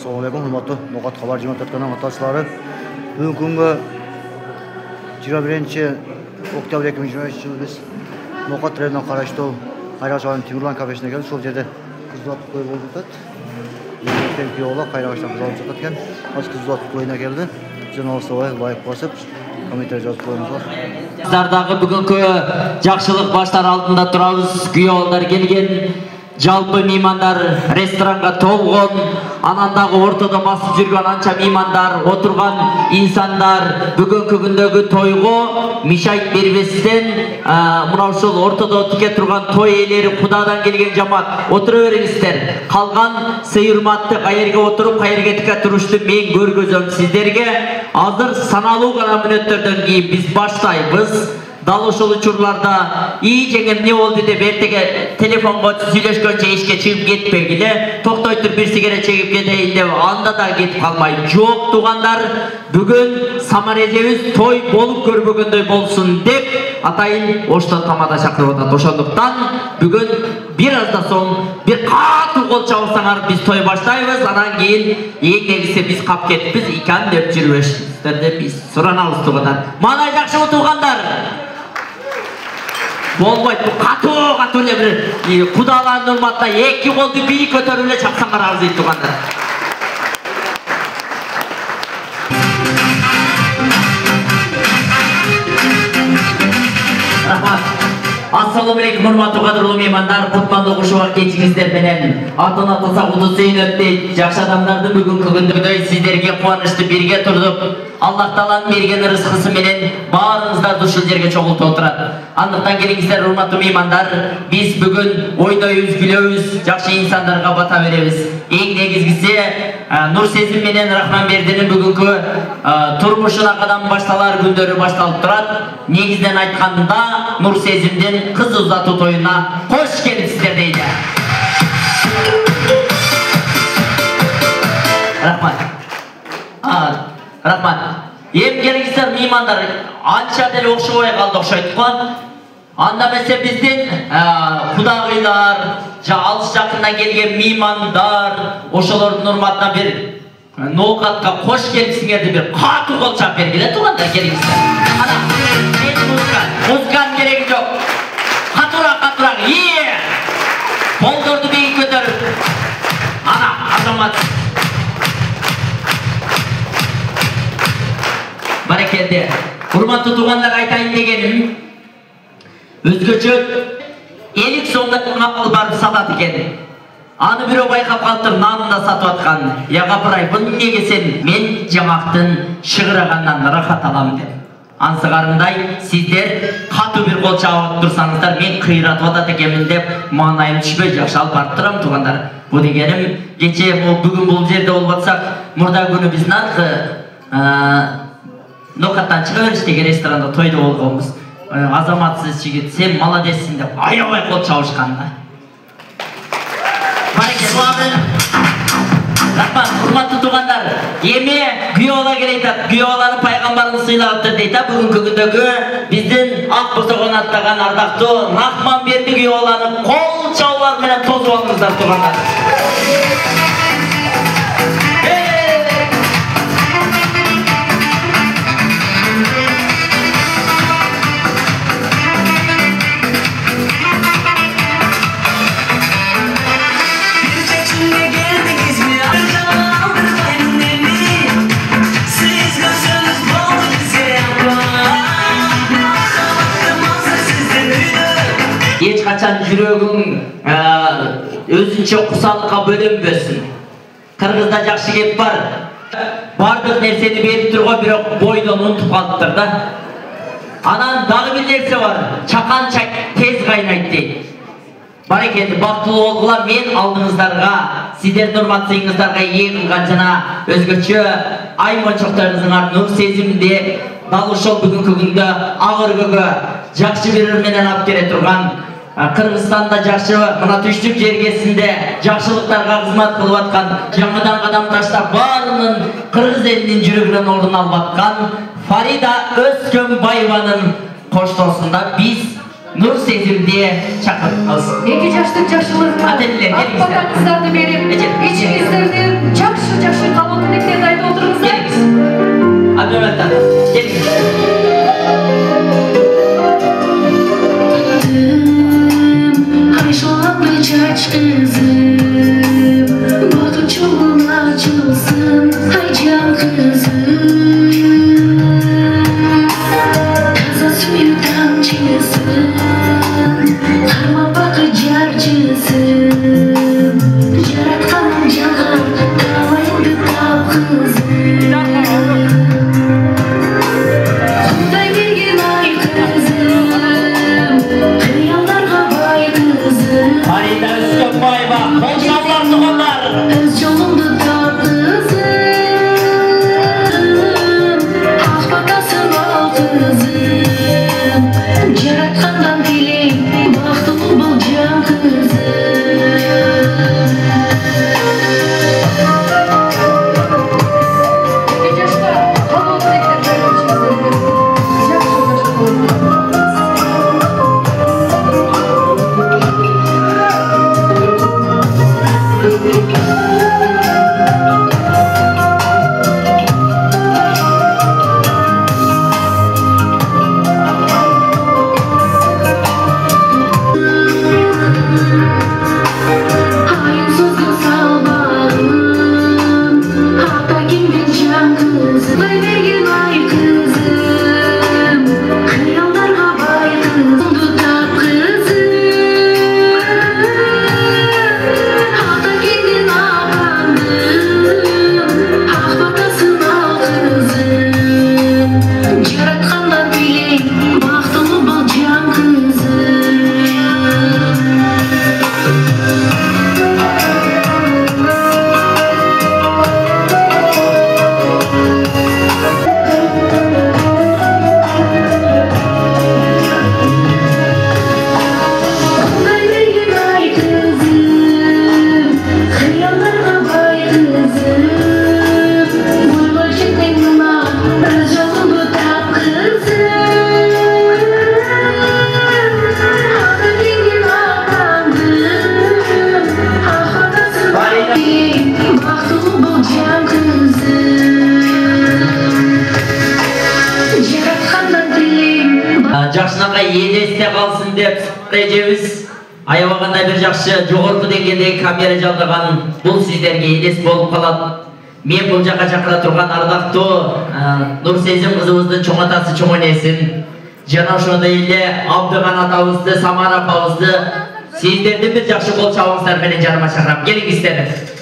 Assalamualaikum, hurmatli No'g'at xabar xizmat etgan vatandoshlari. Bugungi kunga 21-oktyabr 2023 yili biz No'g'at trenidan qarashdi. Qayroqshon Timurlan kafesine keldik. Şol yerde kızlar to'y bo'lib o'tadi. Yigitlar piyola qayroqshon qizlar o'tgan. Hozir kızlar to'yina keldi. Bizning olsoy loyiq bosib kommentariy yozib qo'yamiz. Sizlardağı bugünkü жақшылық başlar altında turabız. Güyollar gelgen. Жалпы меймандар ресторанға толған, анандағы ортада басып жүрген анча меймандар, отырған инсандар бүгінгі күндегі тойға мишайт бербестен, мынау ушул ортада отке тұрған той иелері, Құдадан келген жамаат, отыра беріңіздер. Қалған сый-урматты қайерге отырып, қайерге тіке тұрышты мен көргөзөм сіздерге. Азыр саналуу гана мүнөттөрдөн кийин биз баштайбыз. Дал ошол учурларда ий жеңем не болду деп эртеге телефонго сүйлөшкөнчө ишке чыгып кетпегиле, токтой туруп бир сигарет чегип кетейин деп анда да кетип калмай. Жок туугандар, бүгүн самарежебиз той болуп көрбөгөндөй болсун деп атайын оштон тамада чакырып атат. Ошондуктан бүгүн бир аздан соң бир катуу кол чабылсаңар биз той баштайбыз. Анан кийин эң негизи биз кап кетипиз, икан деп жүрбөшүңүздөр деп биз суранабыз туугандар. Мана жакшыбы туугандар? Болбойт, бу катуу эле бир Кудалардын урматына эки колду бири көтөрүп эле чапсаңар арзыйт туугандар. Рахмат. Ассаламу алейкум, урматтуу кадырлуу меймандар, кутмандуу кушуга кечиңиздер менен. Атын атылса куду сыйынып дейт. Жакшы адамдарды бүгүнкү күндөгүдөй сиздерге кубанычты бирге турдуп, Аллах Тааланын берген рызкысы менен баарыңыздарды ушул жерге чогултуп отурат. Андыктан келиңиздер, урматтуу меймандар, биз бүгүн ойнойбуз, күлөбүз, жакшы инсандарга бата беребиз. Эң негизгиси Нурсезим менен Рахманбердинин бүгүнкү турмушуна кадам башталар күндөрү башталып турат. Негизден айтканда Нурсезимдин кыз узатуу тоюна кош келипсиздер дейди. Рахмат. Рахмат. Эми келиңиздер меймандар, анча деле окшобой калды окшойт го. Анда эмесе биздин кудагыйлар, алыс жакындан келген меймандар, ошолордун урматына бир Но'г'атка кош келипсиңерди бир катуу кол чап бергиле туугандар, келиңиздер. Ана, музыканын кереги жок. Катуураак, колдорду бейик көтөрүп. Ана, азамат. Барекелде. Урматтуу туугандар, айтайын дегеним, өзгөчө 50 сомдо макул барып сатат экен. Аны бирөө байкап калыптыр, нанында сатып аткан. Я капырай, бул эмнеге сен? Мен жамактын шыгырагандан рахат алам деп. Ансыгарындай сиздер катуу бир кол чабып турсаңыздар, мен кыйратып атат экенмин деп маанайым түшпөй жакшы алып барып турам туугандар. Бул дегеним, кече бүгүн бул жерде болуп атсак, мурда күнү биздин аркы Но'г'аттан чыга бериштеги ресторанда тойдо болгонбуз. Азаматсыз жигит, сен молодецсиң деп аябай кол чабышканда. Барекелде. Рахмат, урматтуу туугандар. Эми күйөөла келет, күйөөлөрү пайгамбарыбыз сыйлагыптыр дейт. Бүгүнкү күндөгү биздин ак босогон аттаган ардактуу Рахманберди күйөөлөрү кол чабуулар менен тосуп алыңыздар туугандар. Eç kaçan жүрөгүң өзүнчө кусалыкка бөлөнбөсүн. Кыргызда жакшы кеп бар. Бардык нерсени берип турго, бирок бойдон унутуп калыптыр да. Анан дагы бир нерсе бар. Чакан чай тез кайнайт дейт. Барекелде, бактылуу болгула. Мен алдыңыздарга, сиздердин урматтууңуздарга ээ кылган жана өзгөчө ай мончоктарыңызга Нурсезимди дал ошол бүгүнкү күндө Агыркөгө жакшы бир менен алып келе турган, Кыргызстанда жакшы мына түштүк жергесинде жакшылыктарга кызмат кылып аткан, жаңыдан кадам таштап баарынын кыргыз элинин жүрөгүнөн ордун алып аткан Фарида Өзкөнбаеванын коштоосунда биз Нурсезимди чакырабыз. Эки жаштык жакшылык. Ата-энелер келиңиздер. Батаңыздарды берип, ичиңиздерди жакшы açılsın haycan kızım. Taza suyu tamçısın, karma bakıcar cısın. Yaratkanın canı dalayın bir tap kızım. Kuday bilgin ay kızım, hıyallarga bay kızım. Harita Özkökbayeva, Kolçanlar Tuğanlar. Öz yolumdu tap kızım, hak batasın al kızım. Yaratkandan dilim, baktımı bul can kızım. Hayır sözlü salbağım, hatta kimin can kızım. Bay vergin ay kızım, hıyallarga bay kızım. Tutap kızım, hatta kimin abandım. Hak batasın al kızım. Yaratkandan bilin, baktımı bul can kızım. Bay vergin ay kızım, hıyallarga bay kızım. Boyga жеткеніңа өз жолыңды тап kızım. Ата келген апаңдым, ақ батасын бақтылы бұл жан kızım. Жаратқандан тілейм. Жақшынаға елесте қалсын деп тілейміз. Аябағанда бір жақшы жоғарғы деңгейдегі камера жалдаған бұл сіздерге елес болып қалады. Мен бұл жаққа шақыра тұрған ардақты Нұрсезім қызымыздың чоң атасы чоң енесін, жана ошондой эле Абдыган атабызды, Самара апабызды сіздерді бір жақшы қол чабыңыздар менен жаныма шақырам. Келіңіздер.